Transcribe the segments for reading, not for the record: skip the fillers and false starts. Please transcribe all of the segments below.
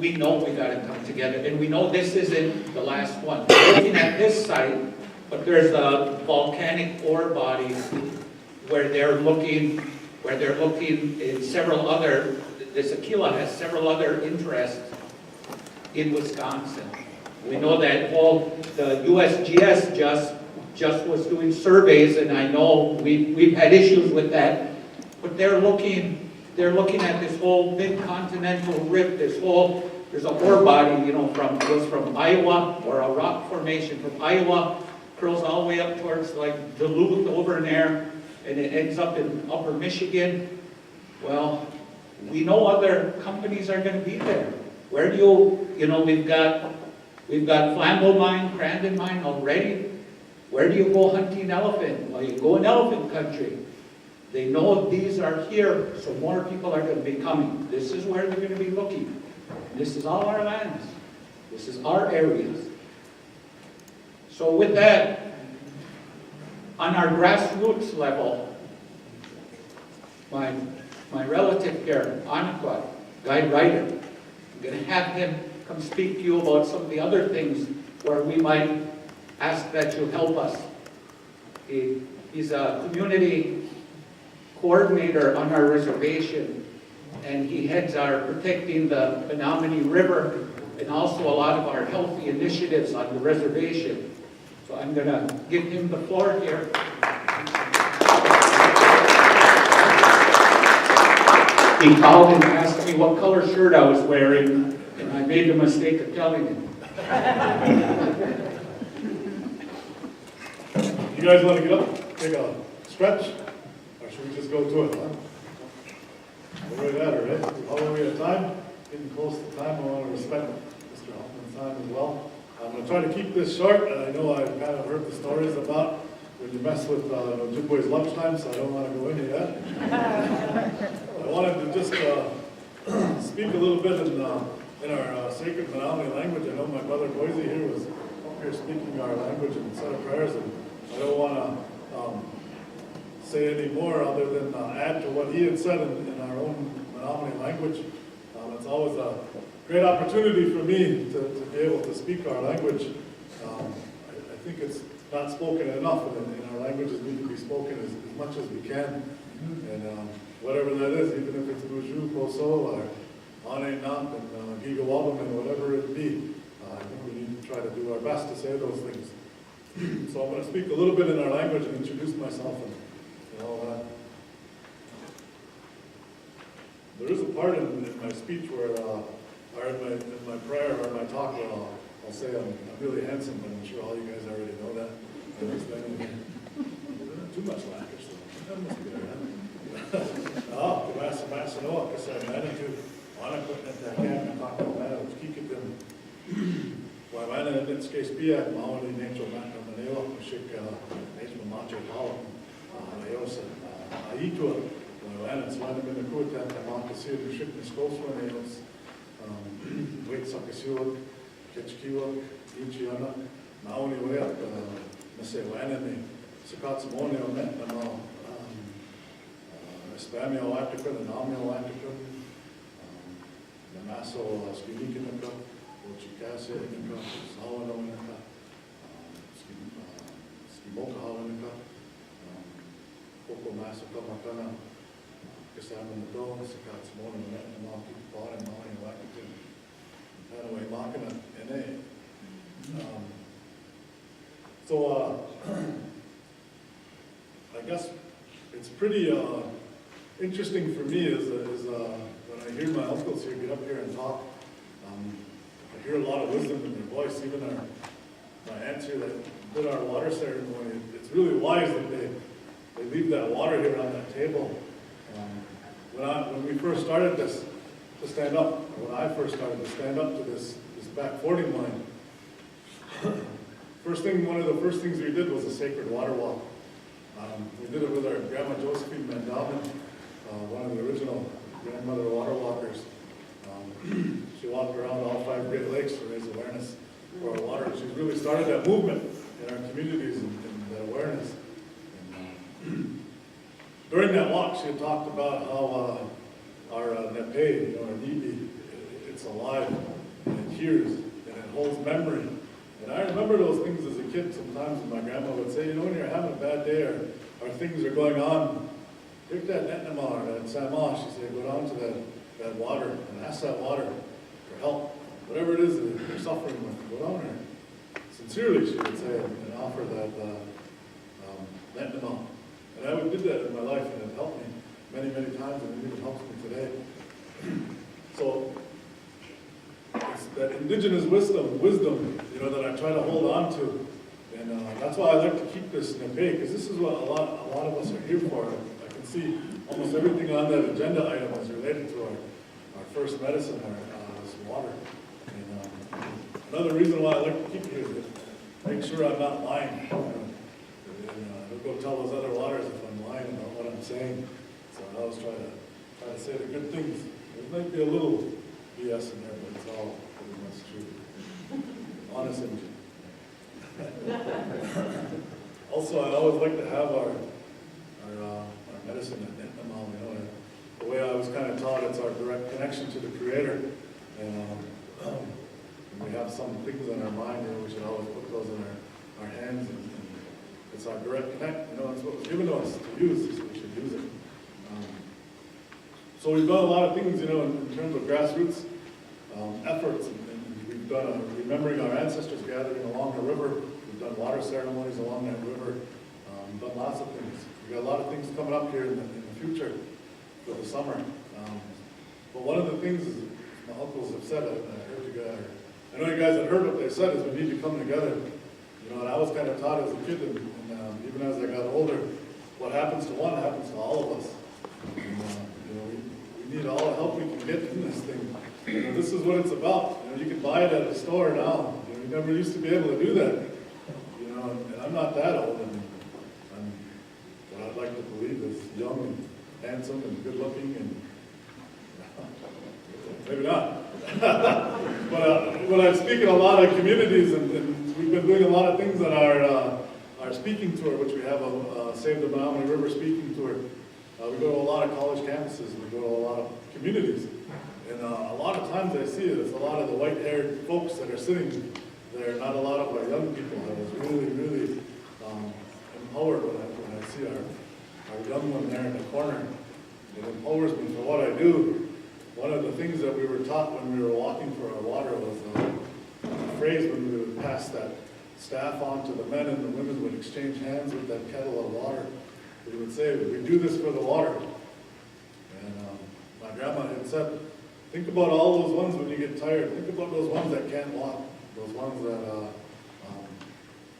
we know we got to come together, and we know this isn't the last one. We're looking at this site, but there's a volcanic ore body where they're looking in several other, this Aquila has several other interests in Wisconsin. We know that the USGS just was doing surveys, and I know we've had issues with that, but they're looking at this whole mid-continental rift, there's an ore body, you know, goes from Iowa, or a rock formation from Iowa, curls all the way up towards like Duluth over in there, and it ends up in upper Michigan. Well, we know other companies are going to be there. Where do you know, we've got Flambeau mine, Crandon mine already. Where do you go hunting elephant? Well, you go in elephant country. They know these are here, so more people are going to be coming. This is where they're going to be looking. This is all our lands. This is our areas. So with that, on our grassroots level, my relative here, Anaquah, Guy Reiter, I'm going to have him come speak to you about some of the other things where we might ask that you help us. He's a community coordinator on our reservation, and he heads our protecting the Menominee River and also a lot of our healthy initiatives on the reservation. So I'm going to give him the floor here. He called and asked me what color shirt I was wearing, and I made the mistake of telling him. You guys want to get up, take a stretch, or should we just go to it? We're right at it, right? How long are we at time? Getting close to time. I want to respect Mr. Hoffman's time as well. I'm going to try to keep this short, and I know I've kind of heard the stories about when you mess with Ojibwe's lunchtime, so I don't want to go into that. I wanted to just speak a little bit in our sacred Menominee language. I know my brother Boise here was up here speaking our language and said a prayers, and I don't want to say any more other than add to what he had said in our own Menominee language. It's always a great opportunity for me to be able to speak our language. I think it's not spoken enough, and our languages need to be spoken as much as we can. And whatever that is, even if it's Buju, Poso, or Ane Nap, and Gigawabam, and whatever it be, I think we need to try to do our best to say those things. So I'm going to speak a little bit in our language and introduce myself and all that. There is a part in my speech where, or in my prayer or my talk where I'll say I'm really handsome, but I'm sure all you guys already know that. Too much language, so that must be there, huh? Masanoa, kasi mana tu, ana ko na takan na mana kikitim. Wa mana din skespia mauli nature mata manela shik nature macho power. Ayosa aitu wa ana tswana bin ko ta mata sir shik skoswa nails. Wait sakasiwa ketchiwa inchiana mauli wa nase wa ana ni sakats mone on that na Spamio Attica, the Nominal Attica, the Maso Skilikinica, Ochikasa Inica, Salano Inica, Skimoka Halanica, Coco Massacre Macana, Casaman the Dome, Sakats Mona, and Maki, Bottom, Mani, Attica, Anyway, Makana, N.A. So, I guess it's pretty interesting for me is when I hear my uncles here get up here and talk, I hear a lot of wisdom in their voice. Even my aunts here that did our water ceremony, it's really wise that they leave that water here on that table. When we first started this, to stand up, or when I first started to stand up to this back fording line, one of the first things we did was a sacred water walk. We did it with our Grandma Josephine Mandalman, one of the original grandmother water walkers. She walked around all 5 Great Lakes to raise awareness for our water. She's really started that movement in our communities and that awareness. And, during that walk, she had talked about how our Nepe, our Nibi, it's it's alive, and it hears, and it holds memory. And I remember those things as a kid sometimes, and my grandma would say, you know, when you're having a bad day or things are going on, take that netnama or that sama, she said, go down to that water and ask that water for help. Whatever it is that you're suffering with, go down there. Sincerely, she would say, and offer that netnama. And I did that in my life, and it helped me many, many times, and it even helps me today. So, it's that indigenous wisdom, you know, that I try to hold on to. And that's why I like to keep this in a pay, because this is what a lot of us are here for. I can see almost everything on that agenda item is related to our first medicine, this water. And another reason why I like to keep it here is to make sure I'm not lying. And don't go tell those other waters if I'm lying about what I'm saying. So I always try to say the good things. There might be a little BS in there, but it's all pretty much true. Honest image. Also, I always like to have our medicine at Netnamal, you know, the way I was kind of taught, it's our direct connection to the Creator. And when we have some things on our mind, you know, we should always put those in our hands. And it's our direct connect, you know, it's what was given to us to use, so we should use it. So we've done a lot of things, you know, in terms of grassroots efforts, and we've done remembering our ancestors gathering along the river. We've done water ceremonies along that river. We've done lots of things. We've got a lot of things coming up here in the future for the summer. But one of the things is, my uncles have said, I heard you guys, I know you guys have heard what they said, is we need to come together. You know, and I was kind of taught as a kid, and even as I got older, what happens to one happens to all of us. And, you know, we need all the help we can get in this thing. You know, this is what it's about. You know, you can buy it at a store now. You know, you never used to be able to do that. You know, and I'm not that old, and I'm what I'd like to believe is young and handsome and good looking, and maybe not. But I speak in a lot of communities, and we've been doing a lot of things on our speaking tour, which we have a Save the Menominee River speaking tour. We go to a lot of college campuses, we go to a lot of communities. And a lot of times I see it's a lot of the white-haired folks that are sitting there, not a lot of our young people. I was really, really empowered when I see our young one there in the corner. It empowers me for what I do. One of the things that we were taught when we were walking for our water was a phrase when we would pass that staff on to the men, and the women would exchange hands with that kettle of water. We would say, we do this for the water. And my grandma had said, think about all those ones when you get tired. Think about those ones that can't walk. Those ones that,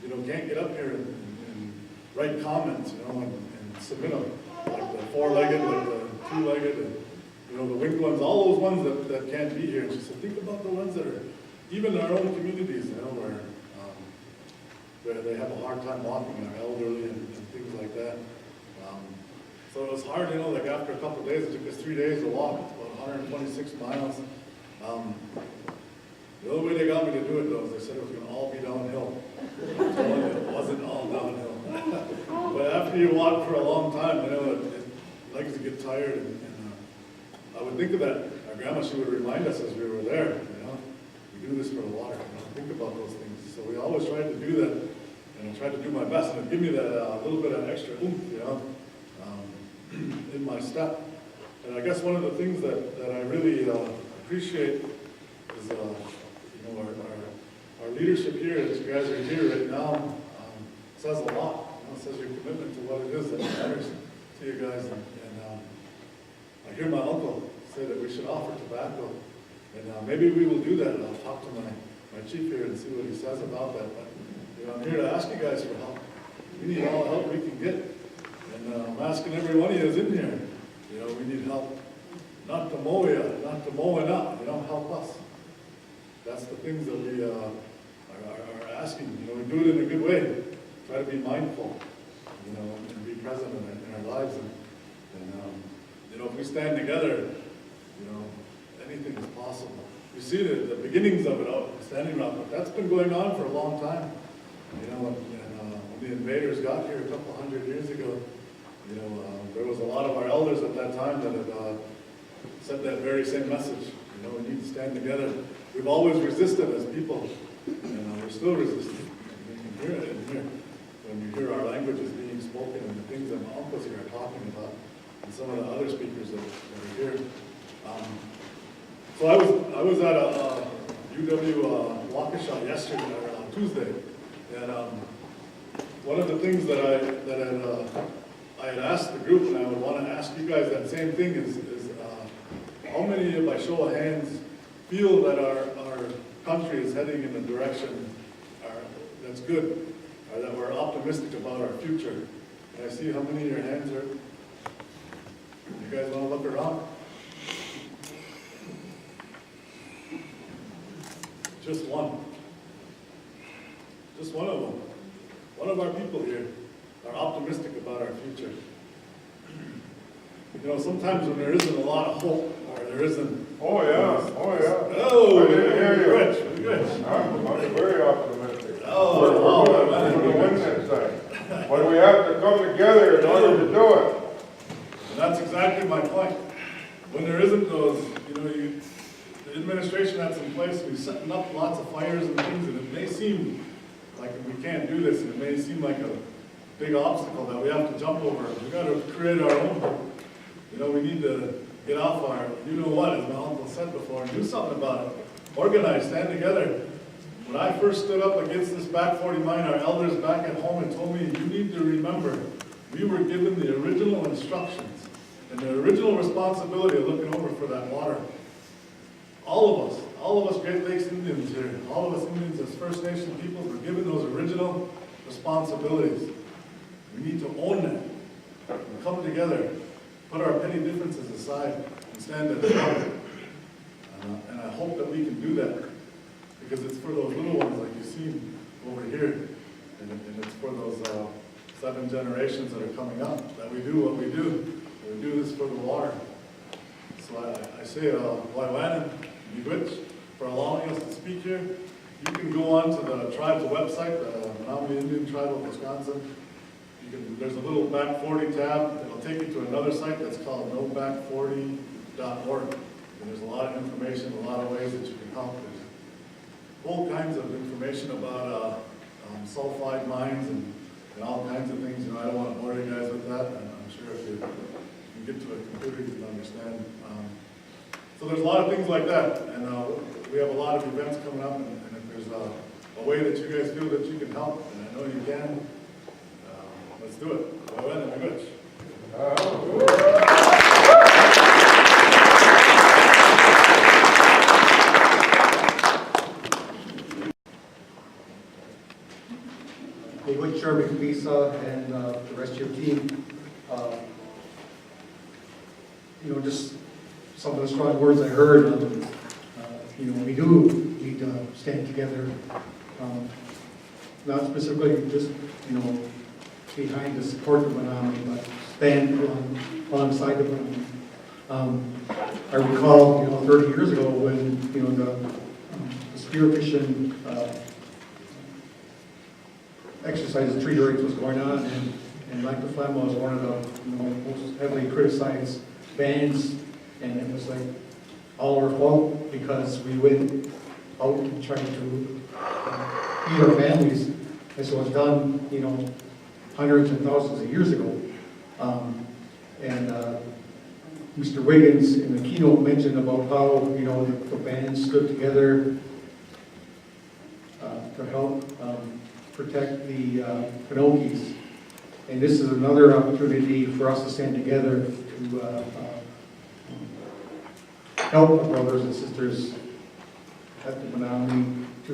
you know, can't get up here and write comments, you know, and submit them. Like the four-legged, like the two-legged, and, you know, the winged ones, all those ones that can't be here. And she said, think about the ones that are, even in our own communities, you know, where they have a hard time walking, and are elderly and things like that. So it was hard, you know, like after a couple of days, it took us 3 days to walk, about 126 miles. The only way they got me to do it, though, is they said it was going to all be downhill. I'm telling you, it wasn't all downhill. But after you walk for a long time, you know, legs get tired, and I would think of that. Our grandma, she would remind us as we were there, you know, we do this for the water. You know, think about those things. So we always tried to do that, and I tried to do my best, and it gave me that little bit of extra oomph, you know, in my step. And I guess one of the things that I really appreciate is, you know, our leadership here, as you guys are here right now, says a lot. You know, it says your commitment to what it is that matters to you guys. And I hear my uncle say that we should offer tobacco, and maybe we will do that. And I'll talk to my chief here and see what he says about that. But you know, I'm here to ask you guys for help. We need all the help we can get. And I'm asking every one of you who's in here, you know, we need help. Not to mow you, not to mow it up, you know, help us. That's the things that we are asking. You know, we do it in a good way. Try to be mindful, you know, and be present in our lives. And you know, if we stand together, you know, anything is possible. You see the beginnings of it out, standing around, but that's been going on for a long time. You know, when the invaders got here a couple hundred years ago, you know, there was a lot of our elders at that time that had said that very same message. You You know, we need to stand together. We've always resisted as people, and we're still resisting. You can hear it in here when you hear our languages being spoken and the things that my uncles here are talking about, and some of the other speakers that are here. So I was at a UW Waukesha yesterday, or Tuesday, and one of the things that I had asked the group, and I would want to ask you guys that same thing is how many, by show of hands, feel that our country is heading in a direction that's good, or that we're optimistic about our future? Can I see how many of your hands are? You guys want to look around? Just one. Just one of them. One of our people here are optimistic about our future. You know, sometimes when there isn't a lot of hope, or there isn't... Oh, yeah. Oh, I didn't hear you. Rich. I'm very optimistic. Oh, We're going to win this thing. But we have to come together in order to do it. And that's exactly my point. When there isn't those, you know, the administration that's in place, we're setting up lots of fires and things, and it may seem like we can't do this, and it may seem like a big obstacle that we have to jump over. We've got to create our own. You know, we need to get off our, you know what, as my uncle said before, and do something about it. Organize, stand together. When I first stood up against this back 40 mine, our elders back at home had told me, you need to remember, we were given the original instructions and the original responsibility of looking over for that water. All of us Great Lakes Indians here, all of us Indians as First Nation peoples were given those original responsibilities. We need to own that, and come together, put our petty differences aside, and stand as one. And I hope that we can do that, because it's for those little ones like you see over here, and it's for those 7 generations that are coming up, that we do what we do. We do this for the water. So I say, Waiwanan, Miigwech, for allowing us to speak here. You can go on to the tribe's website, the Menominee Indian Tribe of Wisconsin. There's a little Back 40 tab that'll take you to another site that's called noback40.org. And there's a lot of information, a lot of ways that you can help. There's all kinds of information about sulfide mines and all kinds of things. You know, I don't want to bore you guys with that. I'm sure if you get to a computer, you can understand. So there's a lot of things like that, and we have a lot of events coming up, and if there's a way that you guys feel that you can help, and I know you can, let's do it. Well, then, we're good. Hey, good Chairman Besaw and the rest of your team. You know, just some of the strong words I heard. You know, we do need to stand together. Not specifically just, you know, behind the support of Menominee, but stand alongside the Menominee. I recall, you know, 30 years ago when, you know, the spearfishing exercise, treaty rates was going on, and like the Flambeau was one of the, you know, most heavily criticized bands, and it was like all our fault because we went out and tried to feed our families, as it was done, you know, hundreds and thousands of years ago. Mr. Wiggins in the keynote mentioned about how, you know, the bands stood together to help protect the Pinocchis. And this is another opportunity for us to stand together to help our brothers and sisters at the Menominee to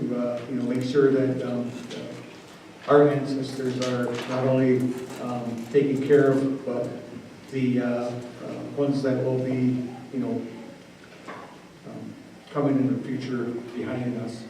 you know, make sure that our ancestors are not only taken care of, but the ones that will be, you know, coming in the future behind us.